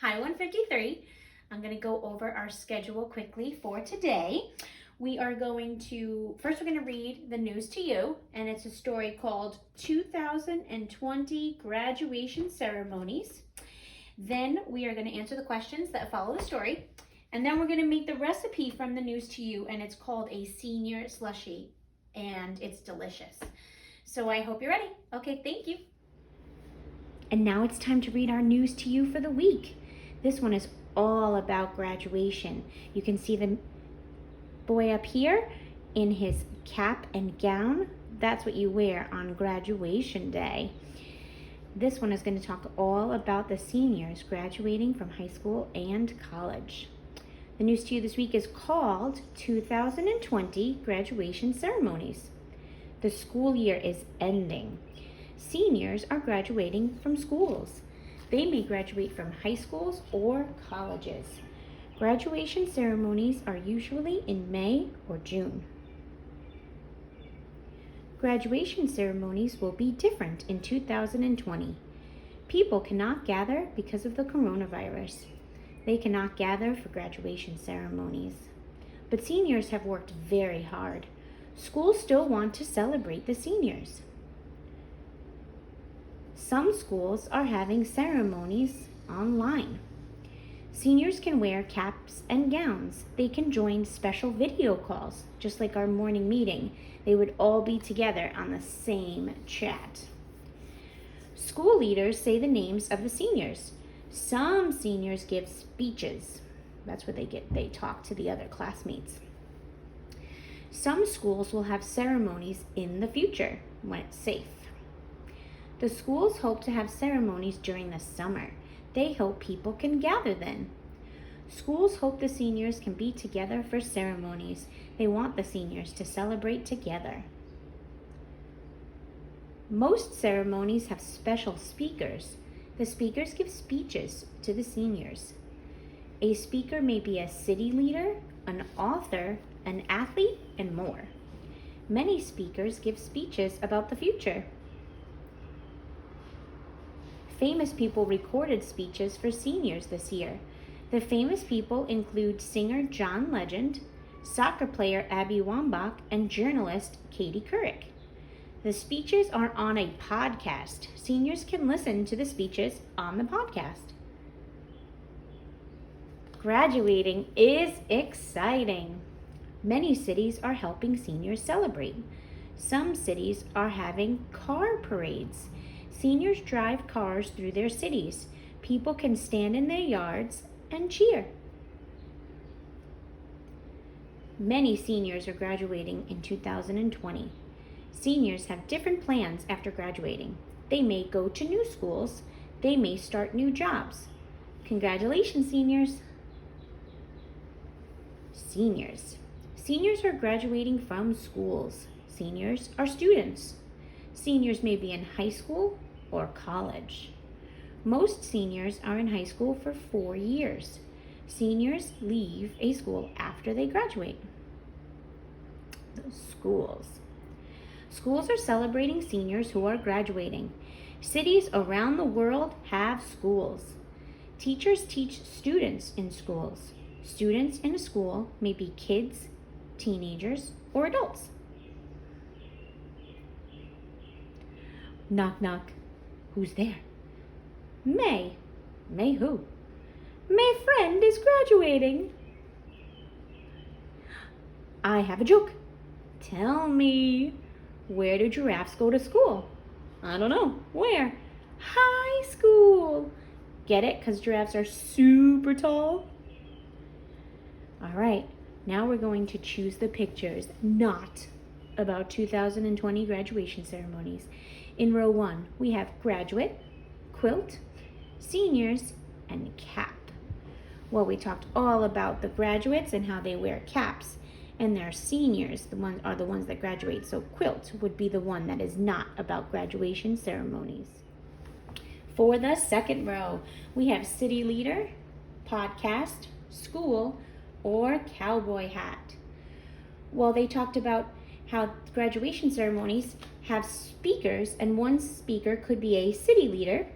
Hi 153. I'm going to go over our schedule quickly for today. We are going to, first we're going to read the News to You, and it's a story called 2020 Graduation Ceremonies. Then we are going to answer the questions that follow the story, and then we're going to make the recipe from the News to You, and it's called a senior slushie, and it's delicious. So I hope you're ready. Okay, thank you. And now it's time to read our News to You for the week. This one is all about graduation. You can see the boy up here in his cap and gown. That's what you wear on graduation day. This one is going to talk all about the seniors graduating from high school and college. The News to You this week is called 2020 Graduation Ceremonies. The school year is ending. Seniors are graduating from schools. They may graduate from high schools or colleges. Graduation ceremonies are usually in May or June. Graduation ceremonies will be different in 2020. People cannot gather because of the coronavirus. They cannot gather for graduation ceremonies. But seniors have worked very hard. Schools still want to celebrate the seniors. Some schools are having ceremonies online. Seniors can wear caps and gowns. They can join special video calls, just like our morning meeting. They would all be together on the same chat. School leaders say the names of the seniors. Some seniors give speeches. That's where they talk to the other classmates. Some schools will have ceremonies in the future when it's safe. The schools hope to have ceremonies during the summer. They hope people can gather then. Schools hope the seniors can be together for ceremonies. They want the seniors to celebrate together. Most ceremonies have special speakers. The speakers give speeches to the seniors. A speaker may be a city leader, an author, an athlete, and more. Many speakers give speeches about the future. Famous people recorded speeches for seniors this year. The famous people include singer John Legend, soccer player Abby Wambach, and journalist Katie Couric. The speeches are on a podcast. Seniors can listen to the speeches on the podcast. Graduating is exciting. Many cities are helping seniors celebrate. Some cities are having car parades. Seniors drive cars through their cities. People can stand in their yards and cheer. Many seniors are graduating in 2020. Seniors have different plans after graduating. They may go to new schools. They may start new jobs. Congratulations, seniors. Seniors. Seniors are graduating from schools. Seniors are students. Seniors may be in high school or college. Most seniors are in high school for 4 years. Seniors leave a school after they graduate. Schools. Schools are celebrating seniors who are graduating. Cities around the world have schools. Teachers teach students in schools. Students in a school may be kids, teenagers, or adults. Knock, knock. Who's there? May. May who? May friend is graduating. I have a joke. Tell me, where do giraffes go to school? I don't know. Where? High school. Get it? Because giraffes are super tall. All right. Now we're going to choose the pictures not about 2020 graduation ceremonies. In row 1, we have graduate, quilt, seniors, and cap. Well, we talked all about the graduates and how they wear caps, and their seniors, the ones that graduate. So quilt would be the one that is not about graduation ceremonies. For the second row, we have city leader, podcast, school, or cowboy hat. Well, they talked about how graduation ceremonies have speakers, and one speaker could be a city leader.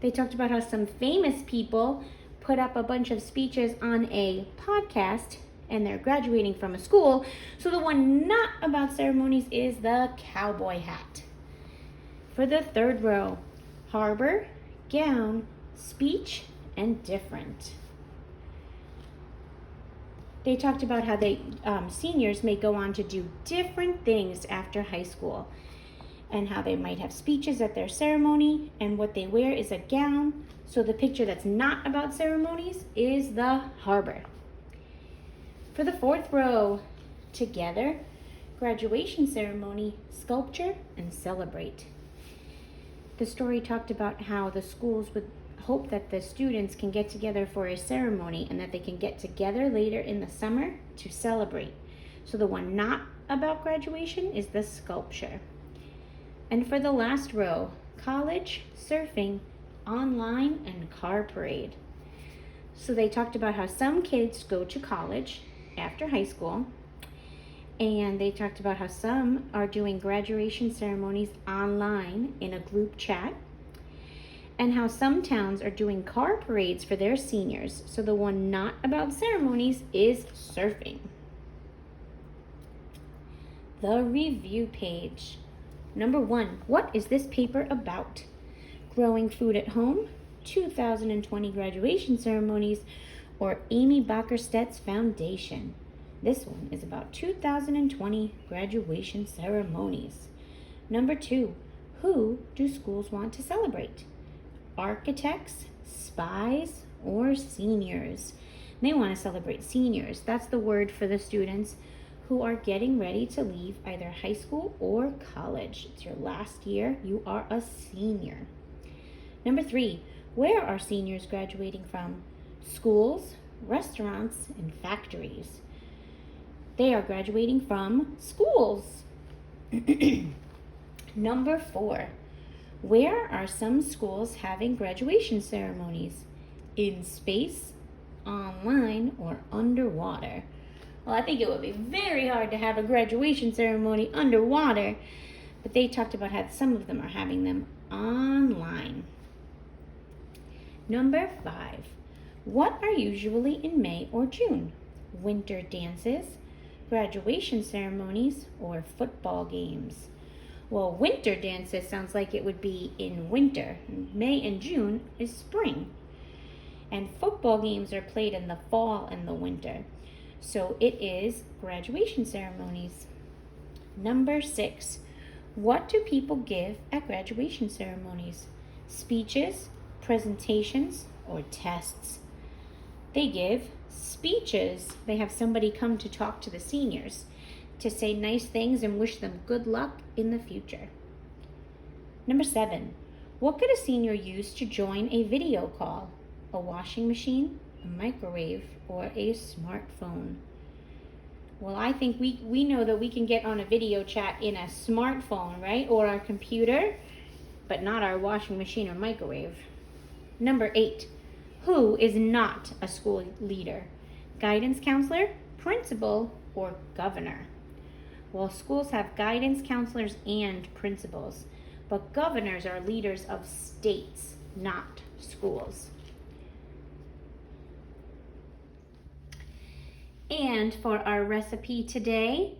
They talked about how some famous people put up a bunch of speeches on a podcast and they're graduating from a school. So the one not about ceremonies is the cowboy hat. For the third row, harbor, gown, speech, and different. They talked about how seniors may go on to do different things after high school and how they might have speeches at their ceremony, and what they wear is a gown. So the picture that's not about ceremonies is the harbor. For the fourth row, together, graduation ceremony, sculpture, and celebrate. The story talked about how the schools would hope that the students can get together for a ceremony and that they can get together later in the summer to celebrate. So the one not about graduation is the sculpture. And for the last row, college, surfing, online, and car parade. So they talked about how some kids go to college after high school, and they talked about how some are doing graduation ceremonies online in a group chat, and how some towns are doing car parades for their seniors. So the one not about ceremonies is surfing. The review page. Number 1, what is this paper about? Growing food at home, 2020 graduation ceremonies, or Amy Bockerstedt's Foundation. This one is about 2020 graduation ceremonies. Number 2, who do schools want to celebrate? Architects, spies, or seniors? They want to celebrate seniors. That's the word for the students who are getting ready to leave either high school or college. It's your last year. You are a senior. Number 3, where are seniors graduating from? Schools, restaurants, and factories. They are graduating from schools. Number 4, where are some schools having graduation ceremonies? In space, online, or underwater? Well, I think it would be very hard to have a graduation ceremony underwater, but they talked about how some of them are having them online. Number 5, what are usually in May or June? Winter dances, graduation ceremonies, or football games? Well, winter dances sounds like it would be in winter. May and June is spring. And football games are played in the fall and the winter. So it is graduation ceremonies. Number 6, what do people give at graduation ceremonies? Speeches, presentations, or tests? They give speeches. They have somebody come to talk to the seniors, to say nice things and wish them good luck in the future. Number 7, what could a senior use to join a video call? A washing machine, a microwave, or a smartphone? Well, I think we know that we can get on a video chat in a smartphone, right? Or our computer, but not our washing machine or microwave. Number 8, who is not a school leader? Guidance counselor, principal, or governor? Well, schools have guidance counselors and principals, but governors are leaders of states, not schools. And for our recipe today,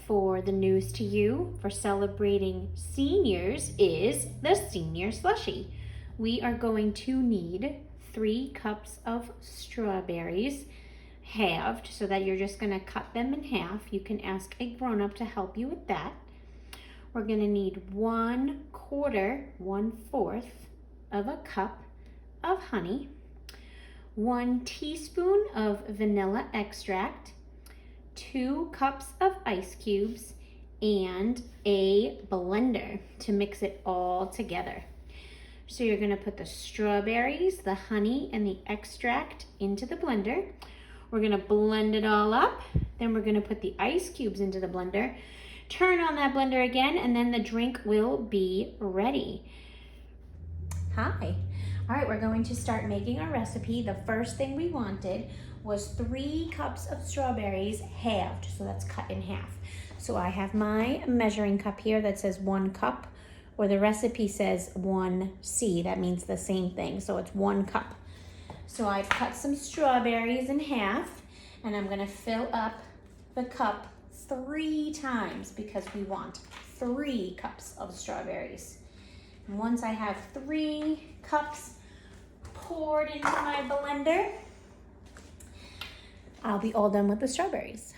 for the News to You, for celebrating seniors, is the senior slushie. We are going to need 3 cups of strawberries, halved, so that you're just going to cut them in half. You can ask a grown-up to help you with that. We're going to need 1/4 of a cup of honey, 1 teaspoon of vanilla extract, 2 cups of ice cubes, and a blender to mix it all together. So you're going to put the strawberries, the honey, and the extract into the blender. We're going to blend it all up. Then we're going to put the ice cubes into the blender. Turn on that blender again, and then the drink will be ready. Hi. All right, we're going to start making our recipe. The first thing we wanted was 3 cups of strawberries halved, so that's cut in half. So I have my measuring cup here that says 1 cup or the recipe says 1C. That means the same thing, so it's 1 cup. So I've cut some strawberries in half, and I'm gonna fill up the cup 3 times because we want 3 cups of strawberries. And once I have 3 cups poured into my blender, I'll be all done with the strawberries.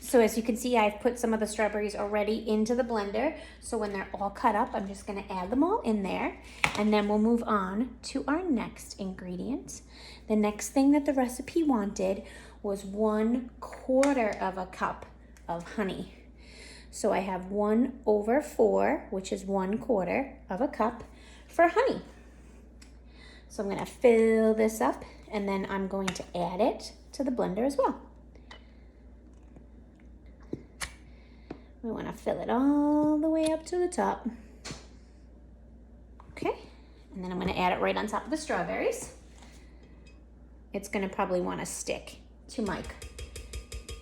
So as you can see, I've put some of the strawberries already into the blender. So when they're all cut up, I'm just gonna add them all in there, and then we'll move on to our next ingredient. The next thing that the recipe wanted was 1/4 of a cup of honey. So I have 1/4, which is 1/4 of a cup for honey. So I'm gonna fill this up, and then I'm going to add it to the blender as well. We wanna fill it all the way up to the top. Okay, and then I'm gonna add it right on top of the strawberries. It's gonna probably wanna stick to my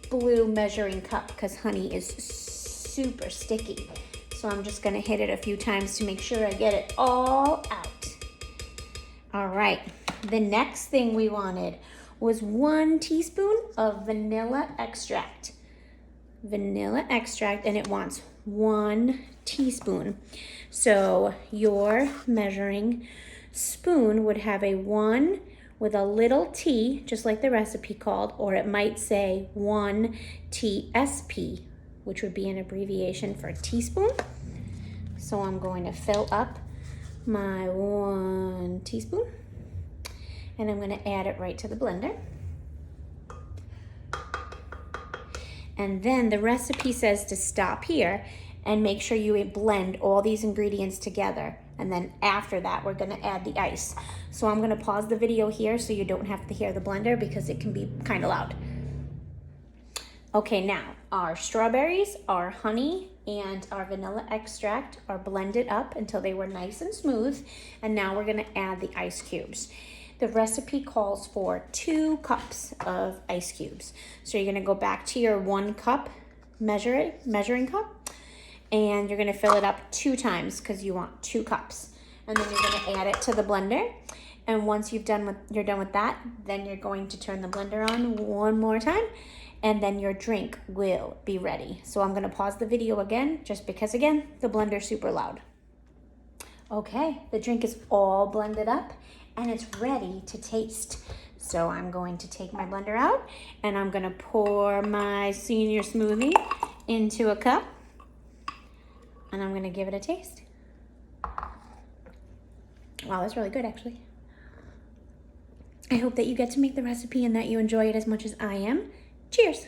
blue measuring cup because honey is super sticky. So I'm just gonna hit it a few times to make sure I get it all out. All right, the next thing we wanted was 1 teaspoon of vanilla extract. Vanilla extract, and it wants 1 teaspoon. So your measuring spoon would have a 1 with a little t, just like the recipe called, or it might say 1 TSP, which would be an abbreviation for teaspoon. So I'm going to fill up my 1 teaspoon, and I'm going to add it right to the blender. And then the recipe says to stop here and make sure you blend all these ingredients together. And then after that, we're gonna add the ice. So I'm gonna pause the video here so you don't have to hear the blender because it can be kind of loud. Okay, now our strawberries, our honey, and our vanilla extract are blended up until they were nice and smooth. And now we're gonna add the ice cubes. The recipe calls for 2 cups of ice cubes. So you're gonna go back to your 1 cup measuring cup, and you're gonna fill it up 2 times because you want 2 cups. And then you're gonna add it to the blender. And once you're done with that, then you're going to turn the blender on 1 more time, and then your drink will be ready. So I'm gonna pause the video again, just because again, the blender's super loud. Okay, the drink is all blended up and it's ready to taste. So I'm going to take my blender out and I'm gonna pour my senior smoothie into a cup, and I'm gonna give it a taste. Wow, that's really good actually. I hope that you get to make the recipe and that you enjoy it as much as I am. Cheers.